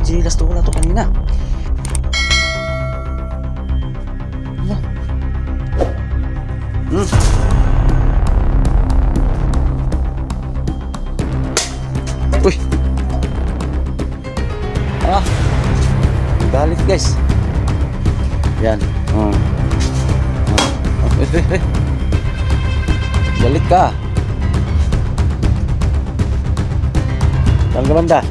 Chinilas to wala to kanina. Ano? Uy. Galit guys. Yan. Galit ka. Saan ka banda?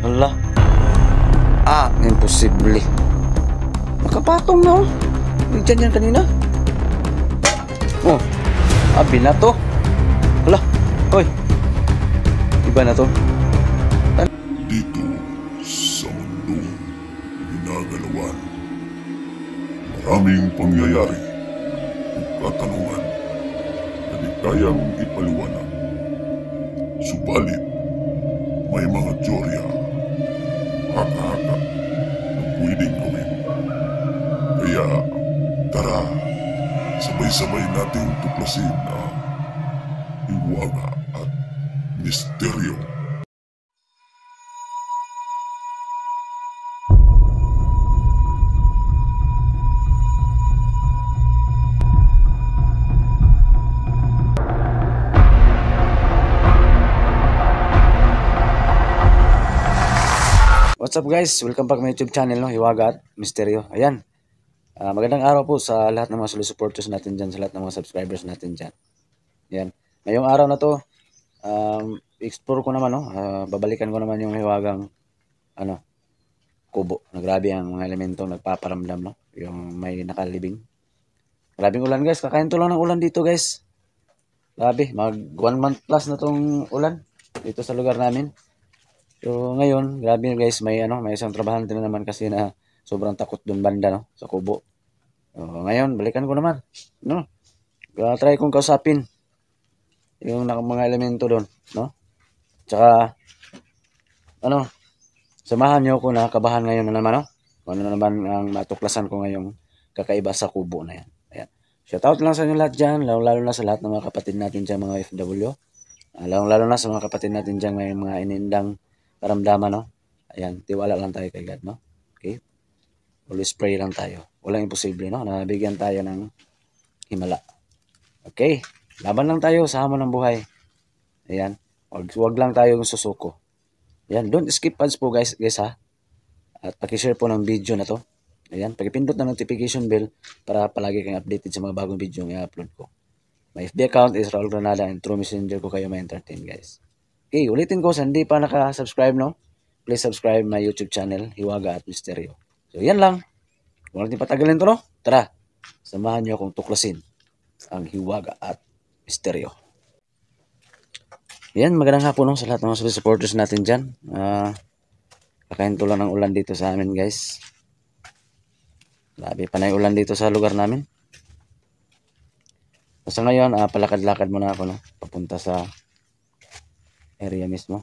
Hala. Imposible. Nakapatong na oh. Nandiyan yan kanina. Abi na to. Hala. Hoy. Iba na to. Dito sa mundo ginagalawan, maraming pangyayari o katanungan na di kayang ipaliwanag. Subalit, may mga teorya, haka-haka na pwedeng gawin. Kaya, tara, sabay-sabay nating tuklasin ang hiwaga at misteryo. What's up guys? Welcome back to my YouTube channel, no? Hiwaga at Misteryo. Ayan. Magandang araw po sa lahat ng mga solid supporters natin dyan, sa lahat ng mga subscribers natin dyan. Ayan. Ngayong araw na to, explore ko naman, no? Babalikan ko naman yung hiwagang kubo. Grabe ang mga elementong nagpaparamdam, no? Yung may nakalibing. Grabing ulan guys. Kakain to lang ng ulan dito guys. Grabe. Mag 1 month plus na tong ulan dito sa lugar namin. So ngayon, grabe guys, may isang trabahante na naman kasi na sobrang takot doon banda, no, sa kubo. So, ngayon, balikan ko naman, no. Try kong kausapin yung mga elemento doon, no. Tsaka samahan niyo ako na kabahan ngayon na naman, no. Ano na naman ang matuklasan ko ngayong kakaiba sa kubo na yan. Ayan. Shoutout lang sa inyo lahat dyan, lalo na sa lahat ng mga kapatid natin dyan, mga FW. Lalo na sa mga kapatid natin dyan, may mga inindang karamdaman, no? Ayan, tiwala lang tayo kay God, no? Okay? Always pray lang tayo. Walang imposible, no? Nabigyan tayo ng himala. Okay? Laban lang tayo sa hamon ng buhay. Ayan. Wag lang tayong susuko. Ayan, don't skip ads po guys ha. At paki-share po ng video na to. Ayan, paki-pindot na notification bell para palagi kang updated sa mga bagong video na i-upload ko. My FB account is Raul Granada and through Messenger ko kayo ma-entertain guys. Okay, ulitin ko sa hindi pa naka-subscribe, no? Please subscribe my YouTube channel, Hiwaga at Misteryo. So, yan lang. Kung natin patagalin to, no? Tara, samahan niyo akong tuklasin ang Hiwaga at Misteryo. Yan, magandang hapon, no? Sa lahat ng mga supporters natin dyan. Kakain to lang ng ulan dito sa amin, guys. Grabe pa na yung ulan dito sa lugar namin. So, ngayon, palakad-lakad muna ako, no? Papunta sa area mismo.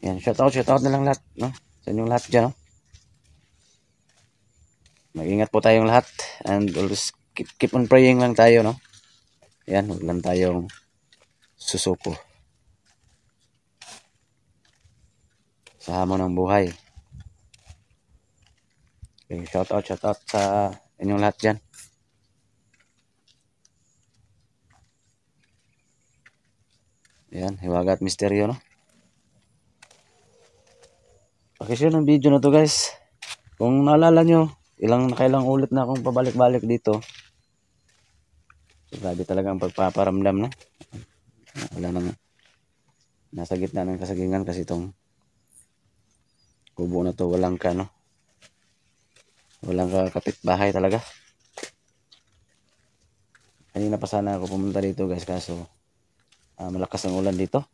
Yan, shoutout na lang lahat, no? Sa inyong lahat dyan, no? Mag-ingat po tayong lahat and always keep on praying lang tayo, no? Yan, huwag lang tayong susuko sa hamon ng buhay. Okay, shoutout sa inyong lahat dyan. Yan, Hiwaga at Misteryo, no? Pakishare ng video na to guys. Kung naalala nyo, nakailang ulit na akong pabalik-balik dito. So, grabe talaga ang pagpaparamdam, no? Wala nang nasa gitna ng kasagingan kasi itong kubo na to walang kapitbahay talaga. Kanina pa sana ako pumunta dito guys, kaso malakas ang ulan dito.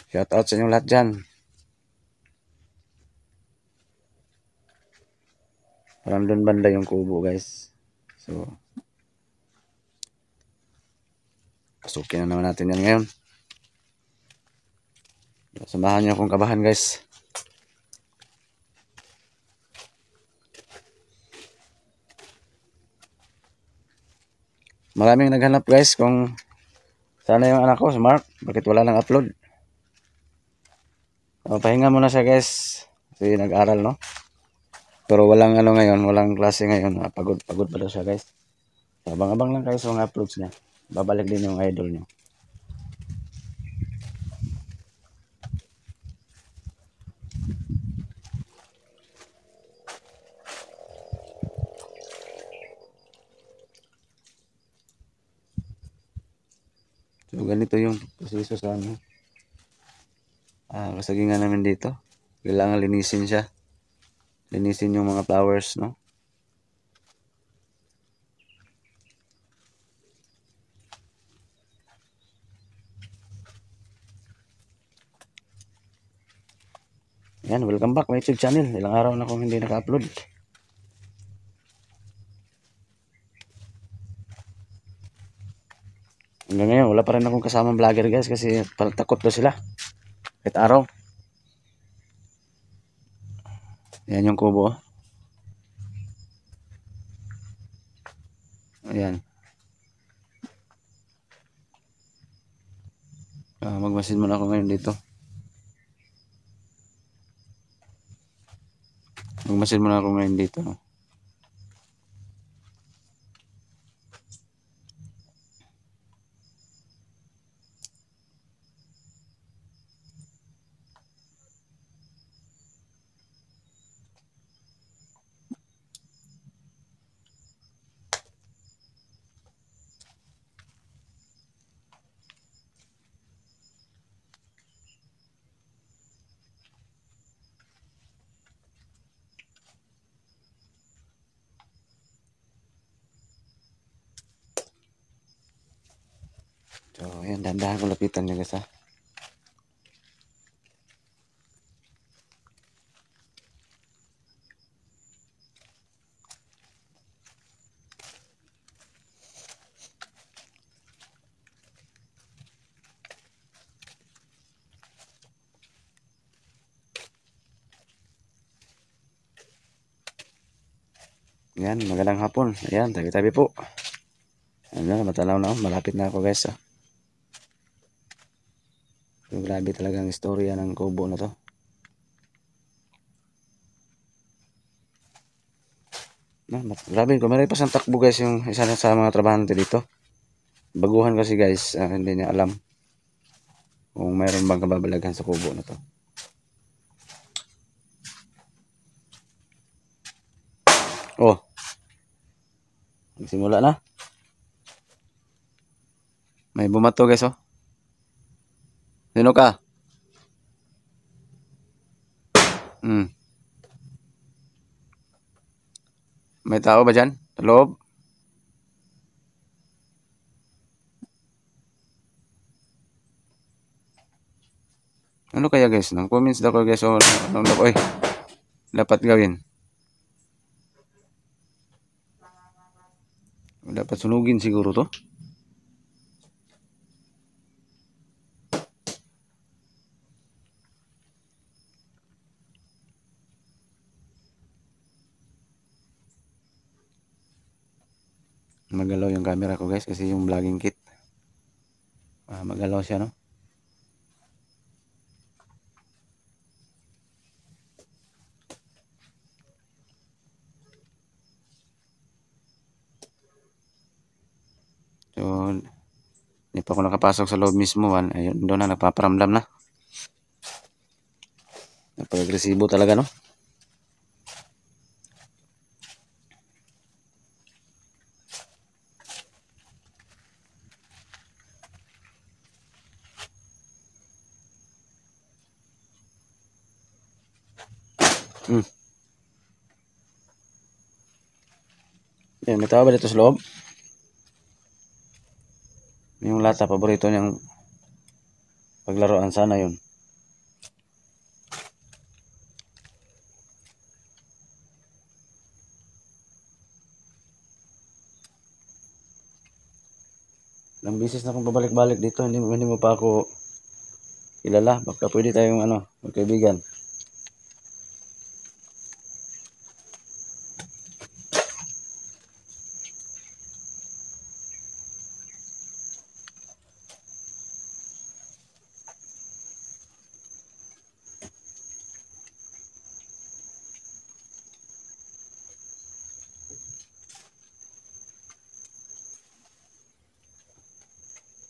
Shout out sa inyong lahat dyan. Parang doon banda yung kubo guys. So Pasukin na naman natin yan ngayon. Samahan niyo akong kabahan guys. Maraming naghanap guys kung sana yung anak ko si Mark, bakit wala nang upload. Pahinga muna siya guys kasi nag-aral no. Pero walang ano ngayon, walang klase ngayon. Pagod pa daw siya guys. Abang-abang lang kayo sa mga uploads niya. Babalik din yung idol niyo. So ganito yung proseso sa ano. Kasagingan namin dito. Kailangan linisin siya. Linisin yung mga flowers, no? Yan, welcome back my YouTube channel. Ilang araw na akong hindi naka-upload. Hanggang ngayon, wala pa rin akong kasamang vlogger guys kasi takot daw sila. Kahit araw. Yan yung kubo. Ayan. Magmasid muna ako ngayon dito. Magmasid muna ako ngayon dito. So, ayan, dahan-dahan ko lapitan nyo guys ha. Ayan, magandang hapon. Ayan, tabi-tabi po. Ayan, matalaw na ako. Malapit na ako guys ha. So, grabe talaga ang istorya ng kubo na to. Grabe, kumaray pa sa takbo guys yung isa sa mga trabahante dito. Baguhan kasi guys, hindi niya alam kung mayroon bang kababalaghan sa kubo na to. Oh, nagsimula na. May bumato guys oh. Sino ka? May tao ba dyan? Sa loob? Ano kaya guys? Nang comments daw ko guys. Oy, dapat gawin. Dapat sunugin siguro to. Magalaw yung camera ko guys kasi yung vlogging kit. Magalaw siya no. So, hindi pa ako nakapasok sa loob mismo. Ayun, doon na nagpaparamdam na. Napag-agresibo talaga no. Yan, may tao ba dito sa loob? Yung lata, paborito niyang paglaruan, sana yun. Ilang beses na akong babalik-balik dito, hindi mo pa ako kilala. Baka pwede tayong magkaibigan.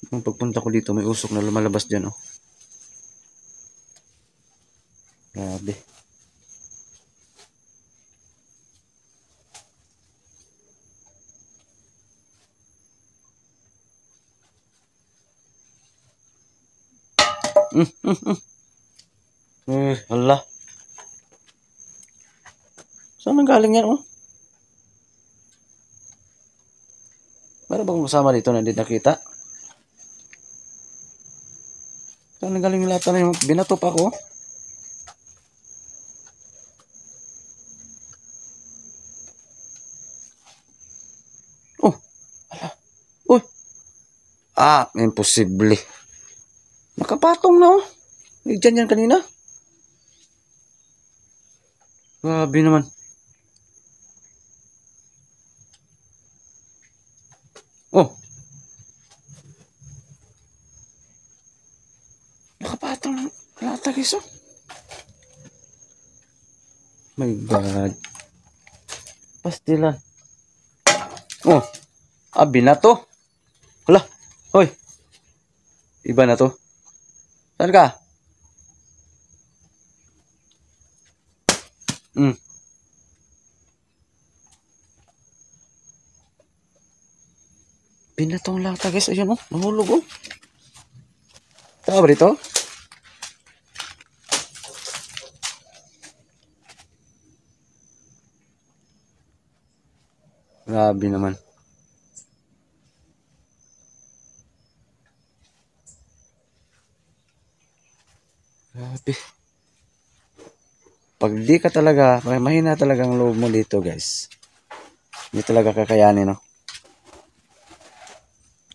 Nung pagpunta ko dito, may usok na lumalabas dyan, oh. Grabe. Hala. Saan nanggaling yan, oh? Meron bang kasama dito na hindi nakita? Saan nanggaling yung lata na yung binato pa ko? Oh, hala. Uy. Imposible. Nakapatong na, oh. Dyan yan kanina. Grabe naman. Oh. Nakapatong na lata, guys, oh. My God. Pastilan. Oh. Binato. Hala. Hoy. Iba na to. Saan ka? Binatong lata, guys. Ayun, oh. Nahulog, oh. Tama ba dito? Grabe naman. Grabe. Pag di ka talaga, mahina talagang loob mo dito, guys. Hindi talaga kakayanin, no?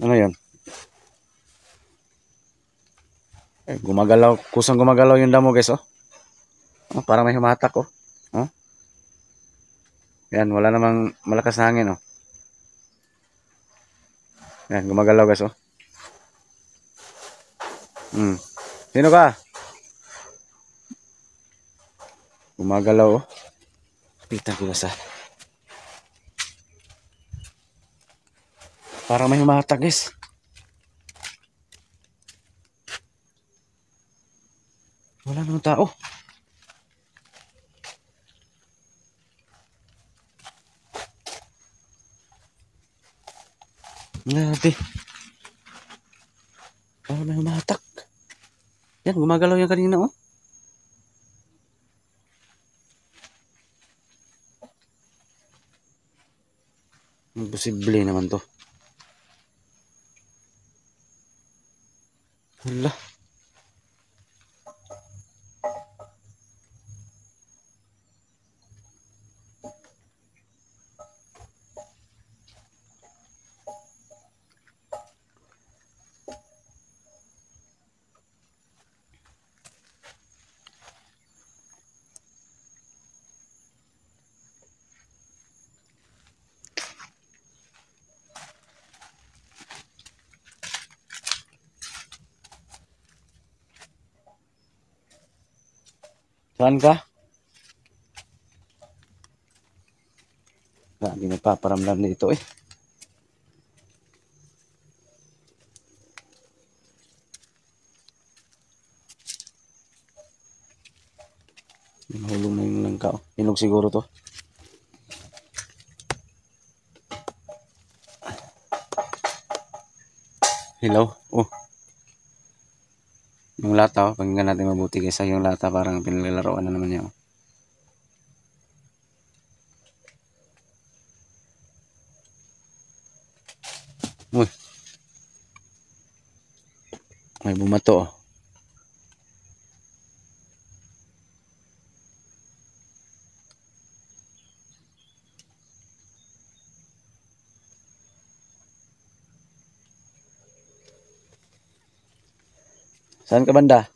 Ano yun? Gumagalaw. Kusang gumagalaw yung damo, guys, oh. Parang may humatak, oh. Oh. Yan, wala namang malakas na hangin, oh. Yan, gumagalaw, guys, oh. Sino ka? Gumagalaw, oh. Pitan ko sa. Parang may humatak, guys. Wala namang tao. Grabe. Parang may humatak. Yan, gumagalaw yan kanina, oh. Imposible naman to. Hala. Saan ka? Grabe, nagpaparamdam na ito, eh. Nahulong na yung langka, oh. Hinog siguro to. Hello? Oh. Yung lata, oh. Pakinggan natin mabuti, kaysa yung lata parang pinaglaruan na naman niya, oh. Uy. May bumato, oh. Saan ka banda?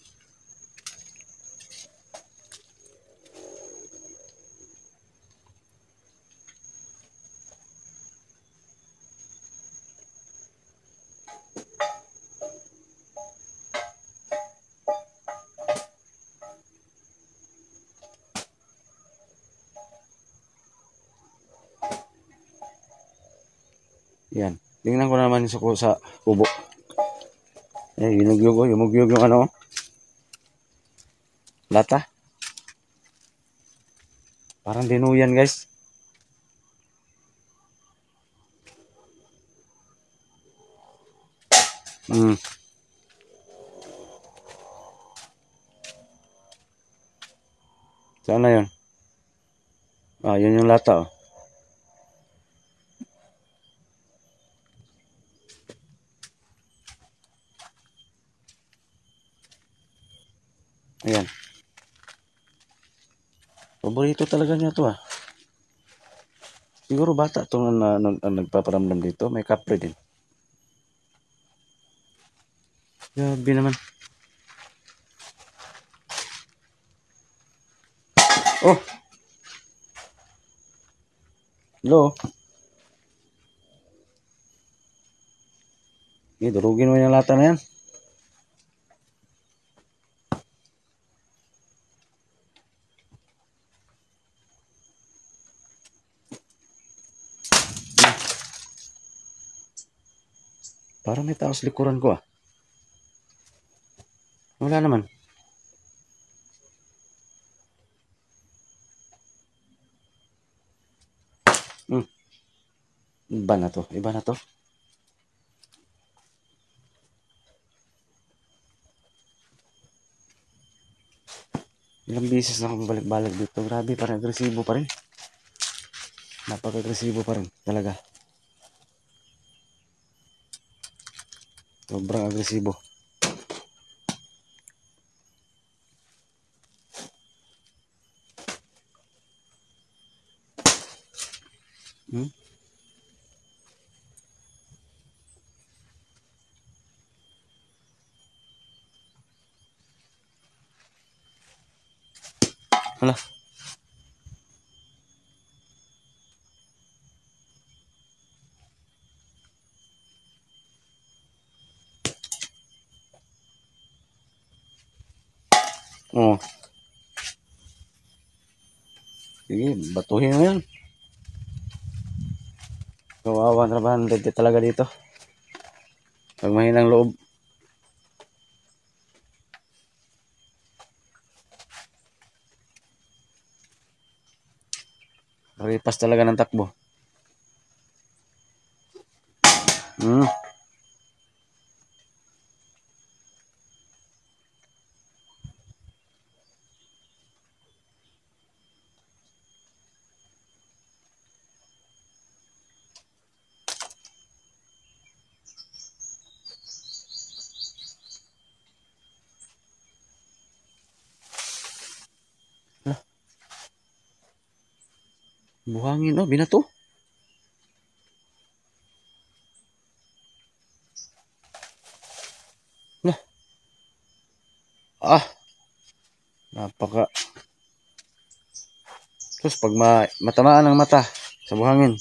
Yan. Tingnan ko naman sa kubo. Yumugyug yung ano, lata. Parang dinuyan, guys. Saan na yun? Yun yung lata, oh. Ayan. Paborito talaga niya to, ah. Siguro bata itong nagpaparamdam dito. May kapre din. Grabe naman. Oh! Hello? Durugin mo yung lata na yan. Parang may tao sa likuran ko, ah. Wala naman. Iba na to. Iba na to. Ilang beses na akong balik-balik dito. Grabe, parang agresibo pa rin. Napaka-agresibo pa rin. Talaga. Sobrang agresibo. Hala. Oh. Sige, batuhin mo yan. Kawawa na ba? Talaga dito. Pag mahinang loob. Ripas talaga ng takbo. Buhangin, oh, binato. Nah. Napaka. Terus pag matamaan ang mata sa buhangin,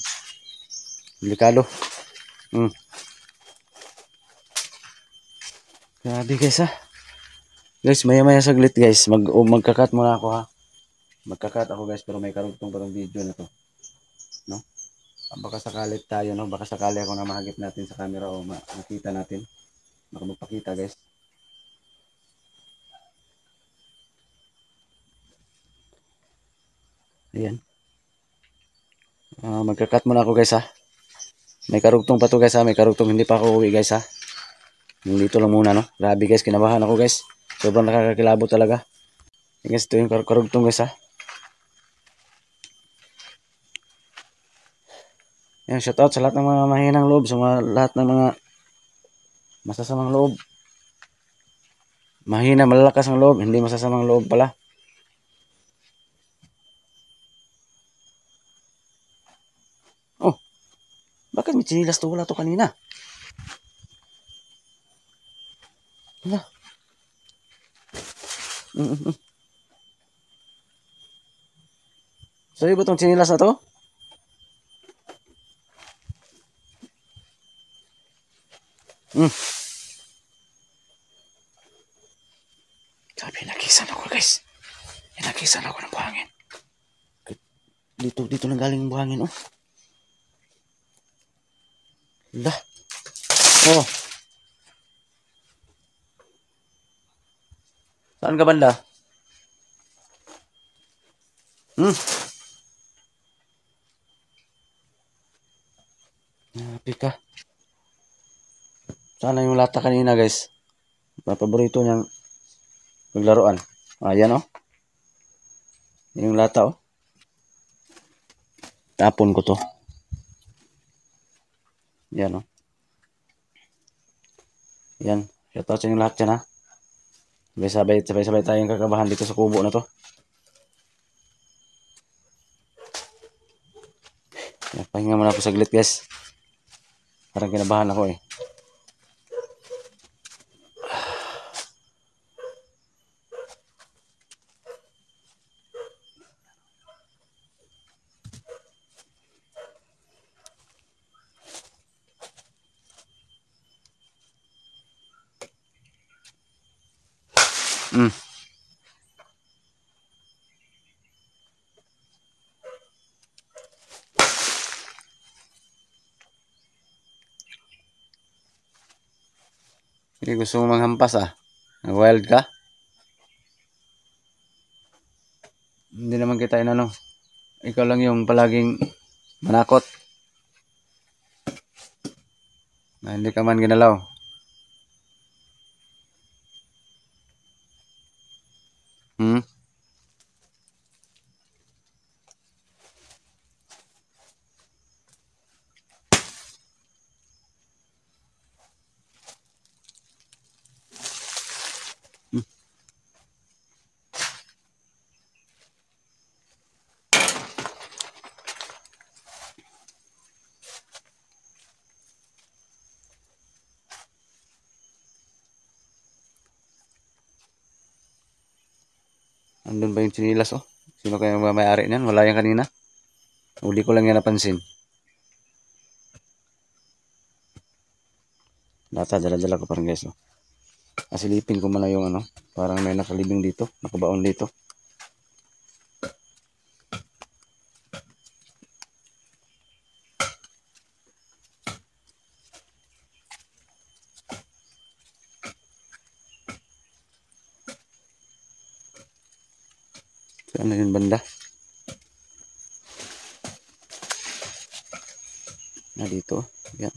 delikado. Grabe, guys, ha. Guys, maya-maya saglit, guys. Magkakat muna ako, ha. Magkakat ako, guys, pero may karugtong pa tong video na to. No? Baka sakali tayo, no? Baka sakali ako na mahagip natin sa camera o makita natin. Baka magpakita, guys. Ayan. Magkakat muna ako, guys, ha. May karugtong pa to, guys, ha. May karugtong. Hindi pa ako uwi, guys, ha. Dito lang muna, no? Grabe, guys. Kinabahan ako, guys. Sobrang nakakakilabo talaga. Guys, ito yung karugtong, guys, ha. Yan, shoutout sa lahat ng mga mahinang loob, sa lahat ng mga masasamang loob. Mahina, malalakas ang loob, hindi masasamang loob pala. Oh, bakit may chinilas to? Wala to kanina. Wala. Mm, mm, mm. Sa'yo ba itong chinilas na to? Mm. Sabi, nakisan ako guys. Nakisan ako ng buhangin. Dito nang galing yung buhangin, oh. Lah. Oh. Saan ka banda? Hmm. Napi ka. Sana yung lata kanina guys. Paborito niyang paglaruan. Ayan, oh. Yung lata, oh. Tapon ko to. Yan, oh. Yan. Shoutout sa inyo lahat yan, ha. Sabay-sabay tayong kakabahan dito sa kubo na to. Yan, pahinga muna ako saglit guys. Parang kinabahan ako eh. Hmm. Hindi gusto mo manghampas ah. Wild ka? Hindi naman kita inano. Ikaw lang yung palaging manakot. Na hindi ka man ginalaw. Hmm? Andun ba yung chinilas oh? Sino kaya may-ari niyan? Wala yan kanina. Uli ko lang yan napansin. Lata, dala-dala ko parang guys oh. Asilipin ko muna yung ano. Parang may nakalibing dito. Nakabaon dito. Saan na yun banda? Na dito. Yan.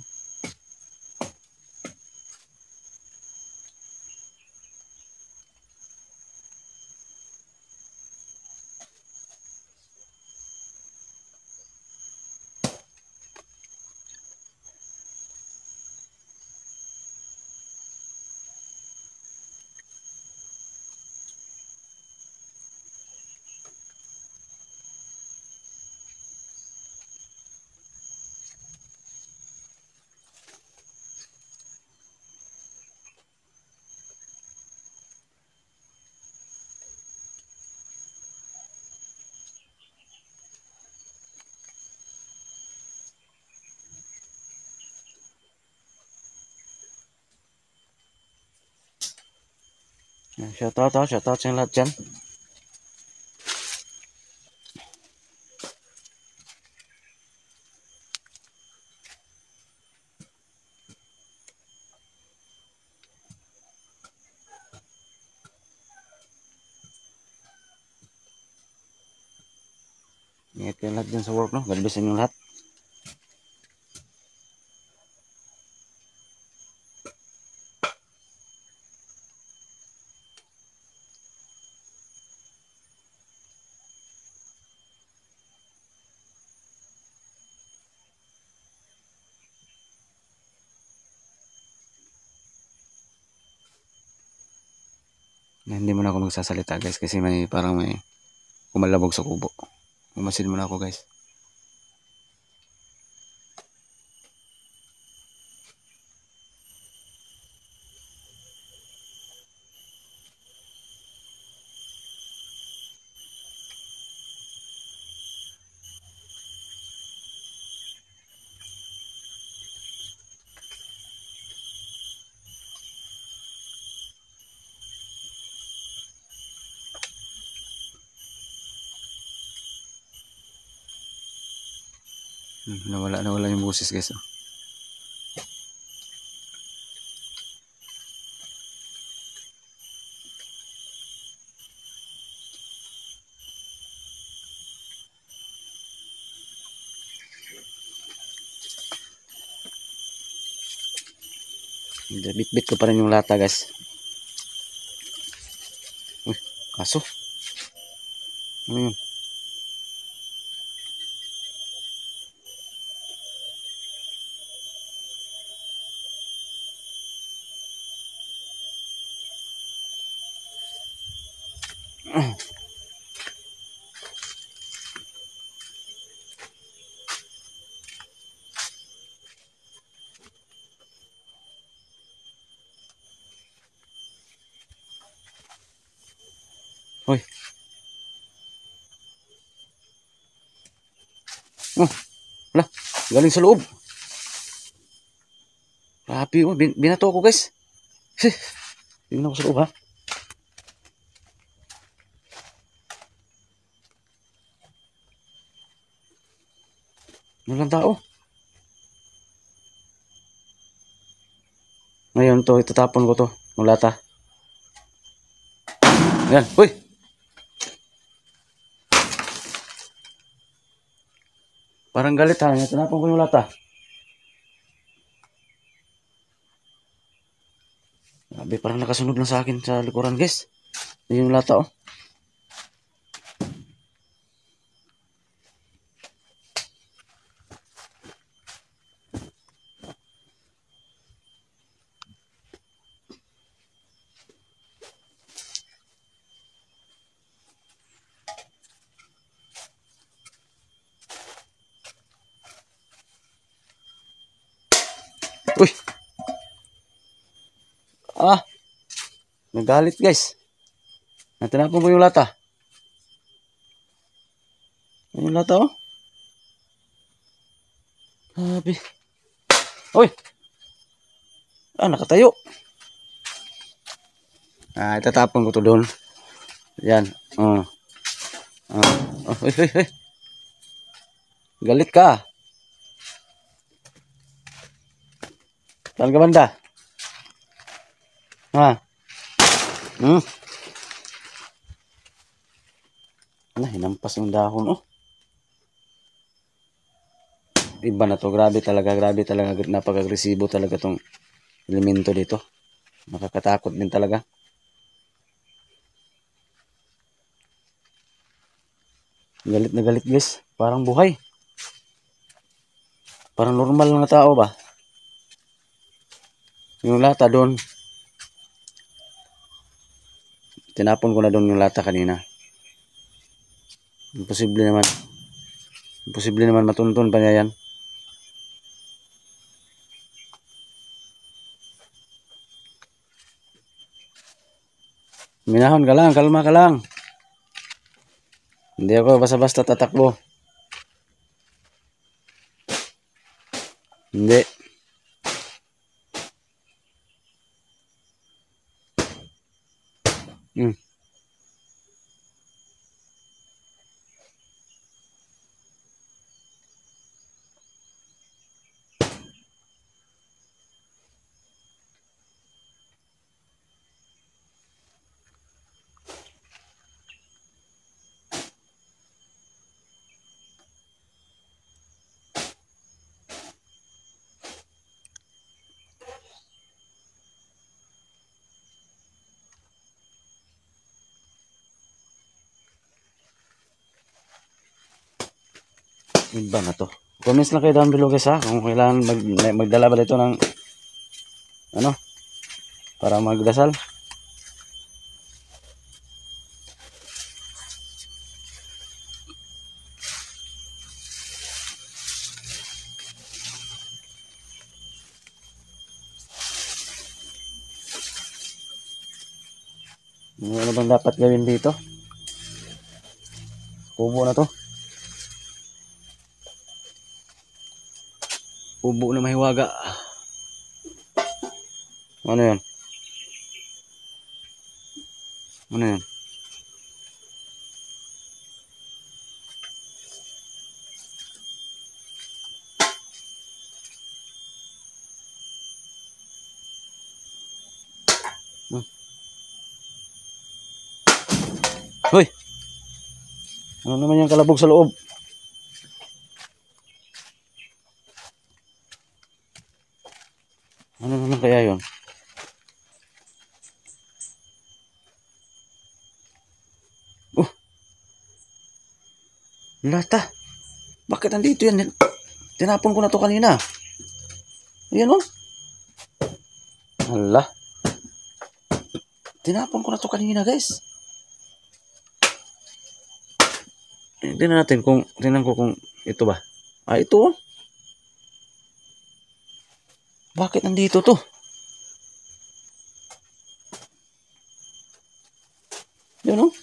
Shoutout oh. Shoutout sa lahat dyan. Ingat kayo lahat dyan sa work no. God bless inyo lahat. Hindi muna ako magsasalita guys kasi parang may kumalabog sa kubo. Umasin muna ako guys. Nawala yung boses guys. Oh. Bit-bit ko pa rin yung lata guys. Uy, kaso. Ano yun? Uy. Oh, wala. Galing sa loob. Grabe, oh. Binato ko guys. Tingnan ko sa loob ha. Walang tao. Ngayon to, itatapon ko to. Ng lata. Yan. Uy. Parang galit ha. Itatapon ko yung lata. Grabe, parang nakasunod lang sa akin sa likuran guys. Yung lata oh. Uy. Ah. Nagalit guys. Natinapon ko yung lata. Yung lata oh. Grabe. Uy. Nakatayo. Itatapon ko to doon. Yan. Uy. Galit ka. Saan ka banda? Ha? Hinampas yung dahon oh. Iba na to. Grabe talaga. Napaka-agresibo talaga tong elemento dito. Nakakatakot din talaga. Galit na galit guys. Parang buhay. Parang normal na tao ba? Yung lata doon. Tinapon ko na doon yung lata kanina. Imposible naman matuntun pa niya yan. Minahon ka lang, kalma ka lang. Hindi ako basta-basta tatakbo. Hindi. Iba na to. Comments lang kayo down below guys ha. Kung kailangan magdala ba dito ng para magdasal. Ano bang dapat gawin dito? Kubo na to. Kubo na mahiwaga. Ano yan? Ano yan? Ano naman yung kalabog sa loob? Ano naman kaya yun? Lata. Bakit nandito yan? Tinapon ko na to kanina. Ayan o. Hala. Tinapon ko na to kanina, guys. Tingnan natin kung, tingnan ko kung ito ba. Ah, ito oh. Bakit nandito to? Yun oh.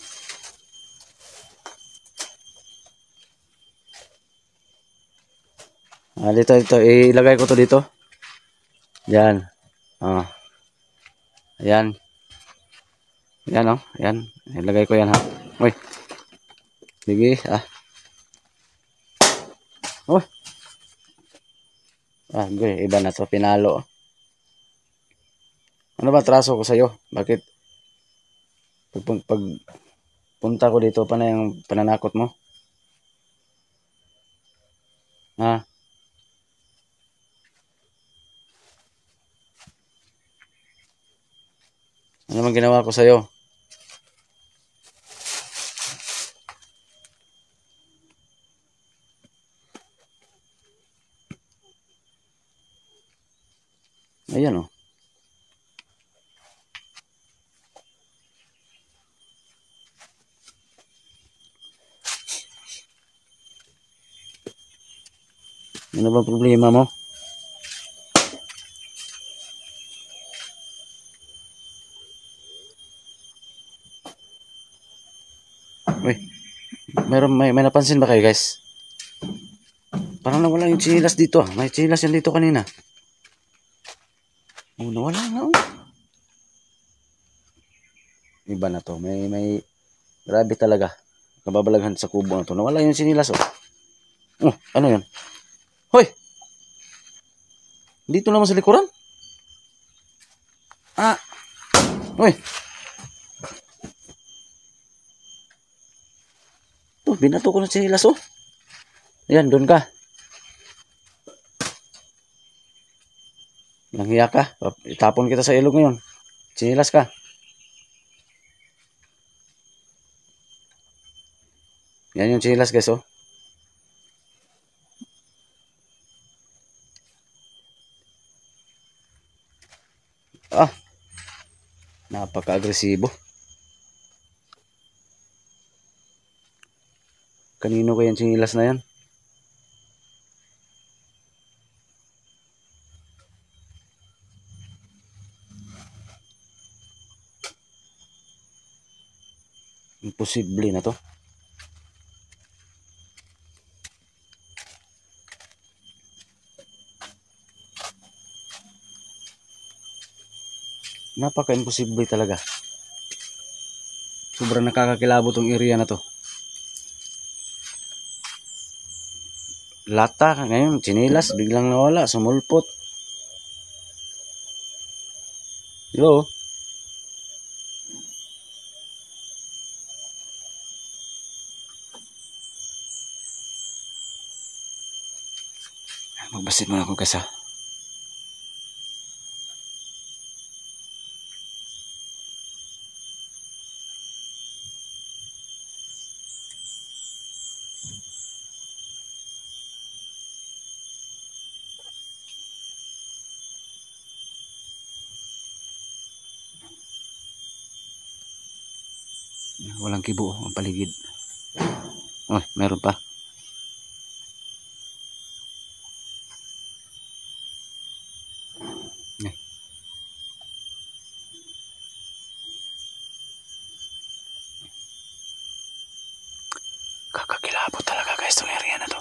Ah, dito. Ilagay ko to dito. Yan. Ah. Ayan. Yan oh. Yan. Ilagay ko yan ha. Uy. Sige. Ah. Uy. Ah, iba na to. Pinalo. Ano ba traso ko sa'yo? Bakit? Pag punta ko dito pa na yung pananakot mo? Ha? Ano man ginawa ko sa'yo? Ayan oh. Ano ba problema mo? Uy, may napansin ba kayo guys? Parang nawala yung chinilas dito ah. May chinilas yan dito kanina. Oh, nawala na oh. Iba na to. May grabe talaga. Kababalaghan sa kubo na to. Nawala yung chinilas oh. Oh, ano yun? Hoy! Dito naman sa likuran? Ah! Hoy! Oh, binato ko ng chinilas oh. Ayan, doon ka. Nanghiya ka. Itapon kita sa ilog ngayon. Chinilas ka. Yan yung chinilas guys oh. Ah. Napaka-agresibo. Kanino ko yung chinilas na yan? Imposible na to. Napaka-imposible talaga. Sobrang nakakakilabo tong area na to. Lata ngayon, chinilas, biglang nawala, sumulpot. Hello? Magbasit muna akong kasa. Walang kibo ang paligid. Oh, meron pa. Kakakilabo talaga guys itong area na to.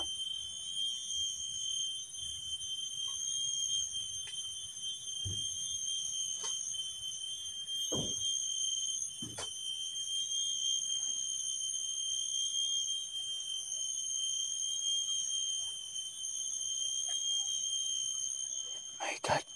My God.